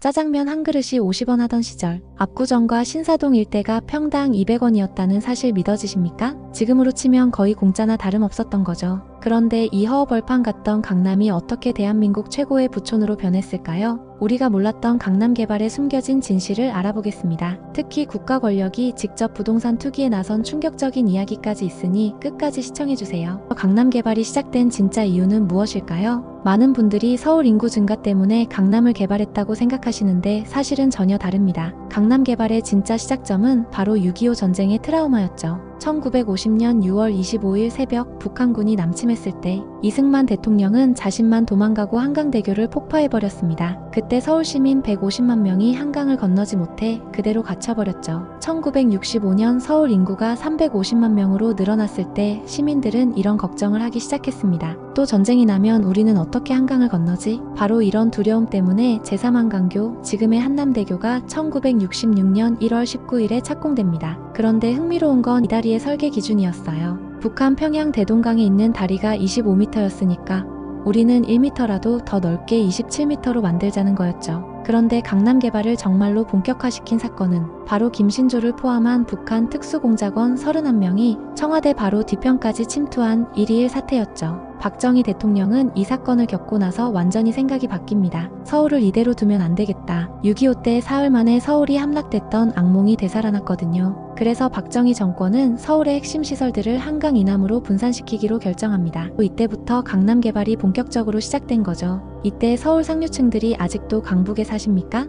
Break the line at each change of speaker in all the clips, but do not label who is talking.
짜장면 한 그릇이 50원 하던 시절, 압구정과 신사동 일대가 평당 200원이었다는 사실 믿어지십니까? 지금으로 치면 거의 공짜나 다름없었던 거죠. 그런데 이 허허벌판 같던 강남이 어떻게 대한민국 최고의 부촌으로 변했을까요? 우리가 몰랐던 강남 개발에 숨겨진 진실을 알아보겠습니다. 특히 국가 권력이 직접 부동산 투기에 나선 충격적인 이야기까지 있으니 끝까지 시청해주세요. 강남 개발이 시작된 진짜 이유는 무엇일까요? 많은 분들이 서울 인구 증가 때문에 강남을 개발했다고 생각하시는데 사실은 전혀 다릅니다. 강남 개발의 진짜 시작점은 바로 6.25 전쟁의 트라우마였죠. 1950년 6월 25일 새벽 북한군이 남침했을 때 이승만 대통령은 자신만 도망가고 한강대교를 폭파해버렸습니다. 그때 서울 시민 150만 명이 한강을 건너지 못해 그대로 갇혀버렸죠. 1965년 서울 인구가 350만 명으로 늘어났을 때 시민들은 이런 걱정을 하기 시작했습니다. 또 전쟁이 나면 우리는 어떻게 한강을 건너지? 바로 이런 두려움 때문에 제3한강교, 지금의 한남대교가 1966년 1월 19일에 착공됩니다. 그런데 흥미로운 건 이 다리의 설계 기준이었어요. 북한 평양 대동강에 있는 다리가 25m였으니까 우리는 1m라도 더 넓게 27m로 만들자는 거였죠. 그런데 강남 개발을 정말로 본격화시킨 사건은 바로 김신조를 포함한 북한 특수공작원 31명이 청와대 바로 뒤편까지 침투한 1.21 사태였죠. 박정희 대통령은 이 사건을 겪고 나서 완전히 생각이 바뀝니다. 서울을 이대로 두면 안 되겠다. 6.25 때 사흘 만에 서울이 함락됐던 악몽이 되살아났거든요. 그래서 박정희 정권은 서울의 핵심 시설들을 한강 이남으로 분산시키기로 결정합니다. 이때부터 강남 개발이 본격적으로 시작된 거죠. 이때 서울 상류층들이 아직도 강북에 사십니까?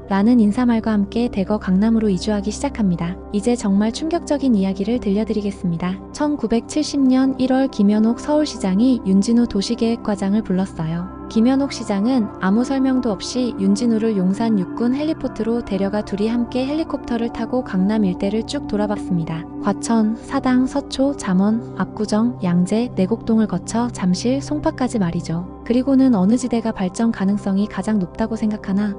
라는 인사말과 함께 대거 강남으로 이주하기 시작합니다. 이제 정말 충격적인 이야기를 들려드리겠습니다. 1970년 1월 김현옥 서울시장이 윤진우 도시계획과장을 불렀어요. 김현옥 시장은 아무 설명도 없이 윤진우를 용산 육군 헬리포트로 데려가 둘이 함께 헬리콥터를 타고 강남 일대를 쭉 돌아봤습니다. 과천, 사당, 서초, 잠원, 압구정, 양재, 내곡동을 거쳐 잠실, 송파까지 말이죠. 그리고는 어느 지대가 발전 가능성이 가장 높다고 생각하나?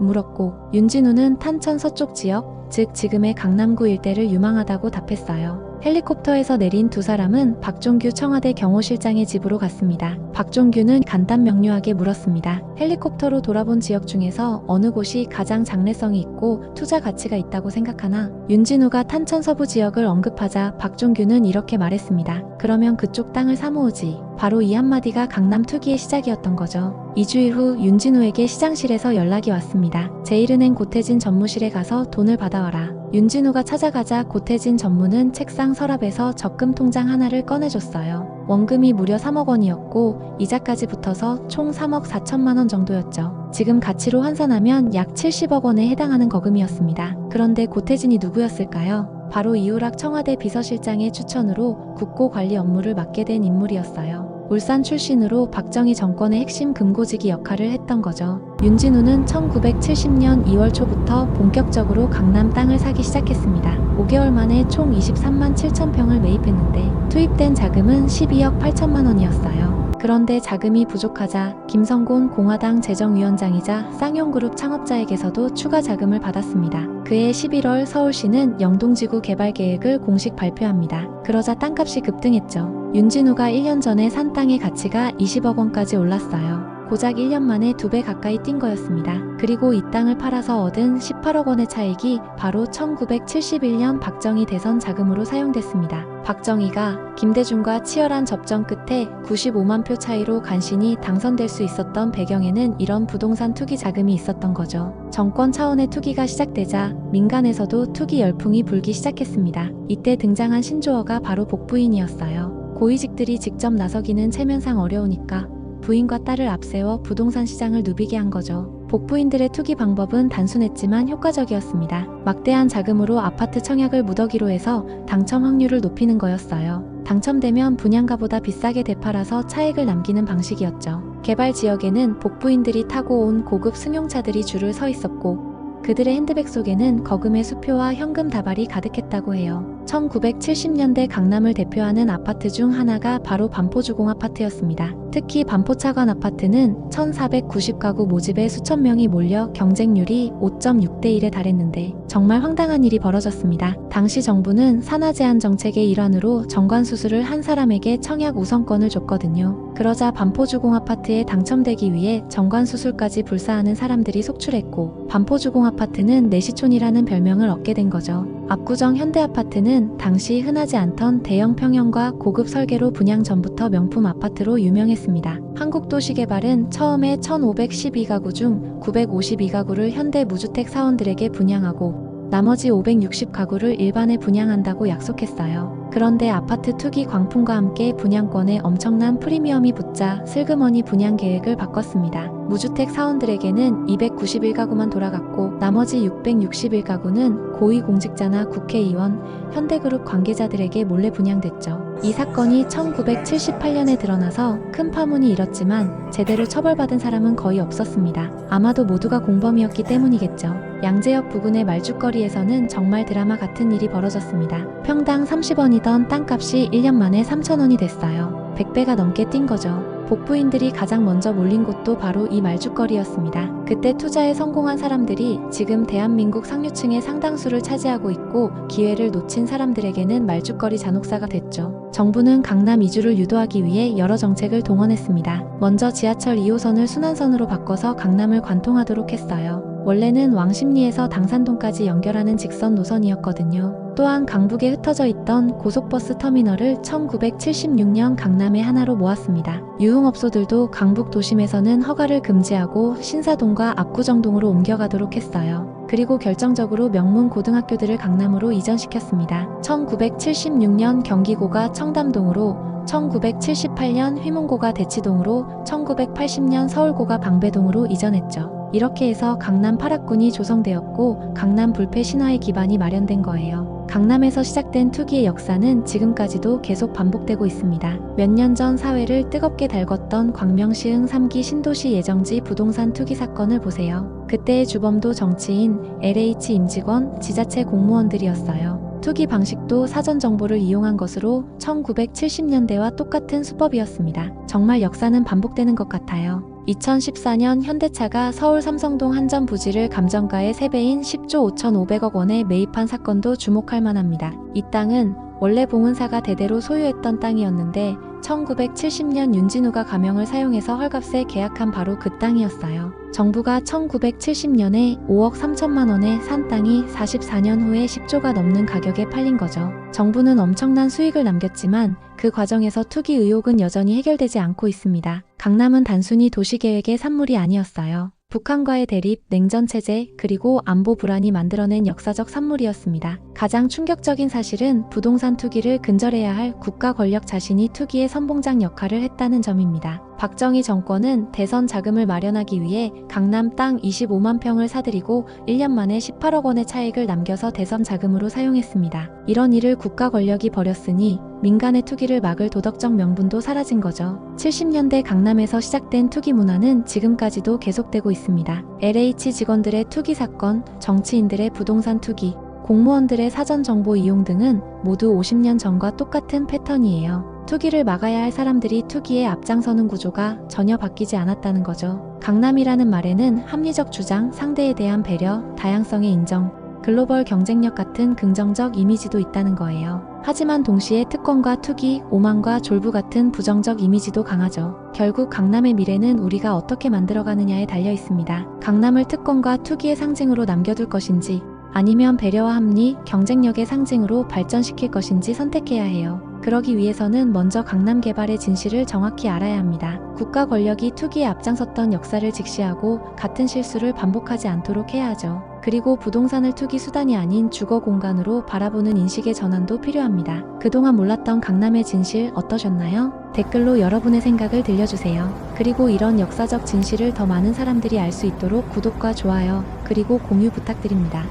물었고 윤진우는 탄천 서쪽 지역, 즉 지금의 강남구 일대를 유망하다고 답했어요. 헬리콥터에서 내린 두 사람은 박종규 청와대 경호실장의 집으로 갔습니다. 박종규는 간단 명료하게 물었습니다. 헬리콥터로 돌아본 지역 중에서 어느 곳이 가장 장래성이 있고 투자 가치가 있다고 생각하나? 윤진우가 탄천 서부 지역을 언급하자 박종규는 이렇게 말했습니다. 그러면 그쪽 땅을 사모으지. 바로 이 한마디가 강남 투기의 시작이었던 거죠. 2주일 후 윤진우에게 시장실에서 연락이 왔습니다. 제일은행 고태진 전무실에 가서 돈을 받아와라. 윤진우가 찾아가자 고태진 전무는 책상 서랍에서 적금 통장 하나를 꺼내줬어요. 원금이 무려 3억 원이었고 이자까지 붙어서 총 3억 4천만 원 정도였죠. 지금 가치로 환산하면 약 70억 원에 해당하는 거금이었습니다. 그런데 고태진이 누구였을까요? 바로 이우락 청와대 비서실장의 추천으로 국고 관리 업무를 맡게 된 인물이었어요. 울산 출신으로 박정희 정권의 핵심 금고지기 역할을 했던 거죠. 윤진우는 1970년 2월 초부터 본격적으로 강남 땅을 사기 시작했습니다. 5개월 만에 총 23만 7천 평을 매입했는데 투입된 자금은 12억 8천만 원이었어요. 그런데 자금이 부족하자 김성곤 공화당 재정위원장이자 쌍용그룹 창업자에게서도 추가 자금을 받았습니다. 그해 11월 서울시는 영동지구 개발 계획을 공식 발표합니다. 그러자 땅값이 급등했죠. 윤진우가 1년 전에 산 땅의 가치가 20억 원까지 올랐어요. 고작 1년 만에 2배 가까이 뛴 거였습니다. 그리고 이 땅을 팔아서 얻은 18억 원의 차익이 바로 1971년 박정희 대선 자금으로 사용됐습니다. 박정희가 김대중과 치열한 접전 끝에 95만 표 차이로 간신히 당선될 수 있었던 배경에는 이런 부동산 투기 자금이 있었던 거죠. 정권 차원의 투기가 시작되자 민간에서도 투기 열풍이 불기 시작했습니다. 이때 등장한 신조어가 바로 복부인이었어요. 고위직들이 직접 나서기는 체면상 어려우니까 부인과 딸을 앞세워 부동산 시장을 누비게 한 거죠. 복부인들의 투기 방법은 단순했지만 효과적이었습니다. 막대한 자금으로 아파트 청약을 무더기로 해서 당첨 확률을 높이는 거였어요. 당첨되면 분양가보다 비싸게 되팔아서 차익을 남기는 방식이었죠. 개발 지역에는 복부인들이 타고 온 고급 승용차들이 줄을 서 있었고 그들의 핸드백 속에는 거금의 수표와 현금 다발이 가득했다고 해요. 1970년대 강남을 대표하는 아파트 중 하나가 바로 반포주공 아파트였습니다. 특히 반포차관 아파트는 1490가구 모집에 수천 명이 몰려 경쟁률이 5.6대 1에 달했는데 정말 황당한 일이 벌어졌습니다. 당시 정부는 산하 제한 정책의 일환으로 정관 수술을 한 사람에게 청약 우선권을 줬거든요. 그러자 반포주공 아파트에 당첨되기 위해 정관 수술까지 불사하는 사람들이 속출했고 반포주공 아파트는 내시촌이라는 별명을 얻게 된 거죠. 압구정 현대아파트는 당시 흔하지 않던 대형 평형과 고급 설계로 분양 전부터 명품 아파트로 유명했습니다. 한국도시개발은 처음에 1512가구 중 952가구를 현대 무주택 사원들에게 분양하고 나머지 560가구를 일반에 분양한다고 약속했어요. 그런데 아파트 투기 광풍과 함께 분양권에 엄청난 프리미엄이 붙자 슬그머니 분양 계획을 바꿨습니다. 무주택 사원들에게는 291가구만 돌아갔고 나머지 661가구는 고위공직자나 국회의원, 현대그룹 관계자들에게 몰래 분양됐죠. 이 사건이 1978년에 드러나서 큰 파문이 일었지만 제대로 처벌받은 사람은 거의 없었습니다. 아마도 모두가 공범이었기 때문이겠죠. 양재역 부근의 말죽거리에서는 정말 드라마 같은 일이 벌어졌습니다. 평당 30원이던 땅값이 1년 만에 3,000원이 됐어요. 100배가 넘게 뛴 거죠. 복부인들이 가장 먼저 몰린 곳도 바로 이 말죽거리였습니다. 그때 투자에 성공한 사람들이 지금 대한민국 상류층의 상당수를 차지하고 있고 기회를 놓친 사람들에게는 말죽거리 잔혹사가 됐죠. 정부는 강남 이주를 유도하기 위해 여러 정책을 동원했습니다. 먼저 지하철 2호선을 순환선으로 바꿔서 강남을 관통하도록 했어요. 원래는 왕십리에서 당산동까지 연결하는 직선 노선이었거든요. 또한 강북에 흩어져 있던 고속버스 터미널을 1976년 강남의 하나로 모았습니다. 유흥업소들도 강북 도심에서는 허가를 금지하고 신사동과 압구정동으로 옮겨가도록 했어요. 그리고 결정적으로 명문 고등학교들을 강남으로 이전시켰습니다. 1976년 경기고가 청담동으로, 1978년 휘문고가 대치동으로, 1980년 서울고가 방배동으로 이전했죠. 이렇게 해서 강남 8학군이 조성되었고 강남 불패 신화의 기반이 마련된 거예요. 강남에서 시작된 투기의 역사는 지금까지도 계속 반복되고 있습니다. 몇 년 전 사회를 뜨겁게 달궜던 광명시흥 3기 신도시 예정지 부동산 투기 사건을 보세요. 그때의 주범도 정치인, LH 임직원, 지자체 공무원들이었어요. 투기 방식도 사전 정보를 이용한 것으로 1970년대와 똑같은 수법이었습니다. 정말 역사는 반복되는 것 같아요. 2014년 현대차가 서울 삼성동 한 점 부지를 감정가의 3배인 10조 5,500억 원에 매입한 사건도 주목할 만합니다. 이 땅은 원래 봉은사가 대대로 소유했던 땅이었는데 1970년 윤진우가 가명을 사용해서 헐값에 계약한 바로 그 땅이었어요. 정부가 1970년에 5억 3천만 원에 산 땅이 44년 후에 10조가 넘는 가격에 팔린 거죠. 정부는 엄청난 수익을 남겼지만 그 과정에서 투기 의혹은 여전히 해결되지 않고 있습니다. 강남은 단순히 도시계획의 산물이 아니었어요. 북한과의 대립, 냉전체제, 그리고 안보 불안이 만들어낸 역사적 산물이었습니다. 가장 충격적인 사실은 부동산 투기를 근절해야 할 국가 권력 자신이 투기의 선봉장 역할을 했다는 점입니다. 박정희 정권은 대선 자금을 마련하기 위해 강남 땅 25만 평을 사들이고 1년 만에 18억 원의 차익을 남겨서 대선 자금으로 사용했습니다. 이런 일을 국가 권력이 벌였으니 민간의 투기를 막을 도덕적 명분도 사라진 거죠. 70년대 강남에서 시작된 투기 문화는 지금까지도 계속되고 있습니다. LH 직원들의 투기 사건, 정치인들의 부동산 투기, 공무원들의 사전 정보 이용 등은 모두 50년 전과 똑같은 패턴이에요. 투기를 막아야 할 사람들이 투기에 앞장서는 구조가 전혀 바뀌지 않았다는 거죠. 강남이라는 말에는 합리적 주장, 상대에 대한 배려, 다양성의 인정, 글로벌 경쟁력 같은 긍정적 이미지도 있다는 거예요. 하지만 동시에 특권과 투기, 오만과 졸부 같은 부정적 이미지도 강하죠. 결국 강남의 미래는 우리가 어떻게 만들어가느냐에 달려 있습니다. 강남을 특권과 투기의 상징으로 남겨둘 것인지 아니면 배려와 합리, 경쟁력의 상징으로 발전시킬 것인지 선택해야 해요. 그러기 위해서는 먼저 강남 개발의 진실을 정확히 알아야 합니다. 국가 권력이 투기에 앞장섰던 역사를 직시하고 같은 실수를 반복하지 않도록 해야 하죠. 그리고 부동산을 투기 수단이 아닌 주거 공간으로 바라보는 인식의 전환도 필요합니다. 그동안 몰랐던 강남의 진실 어떠셨나요? 댓글로 여러분의 생각을 들려주세요. 그리고 이런 역사적 진실을 더 많은 사람들이 알 수 있도록 구독과 좋아요, 그리고 공유 부탁드립니다.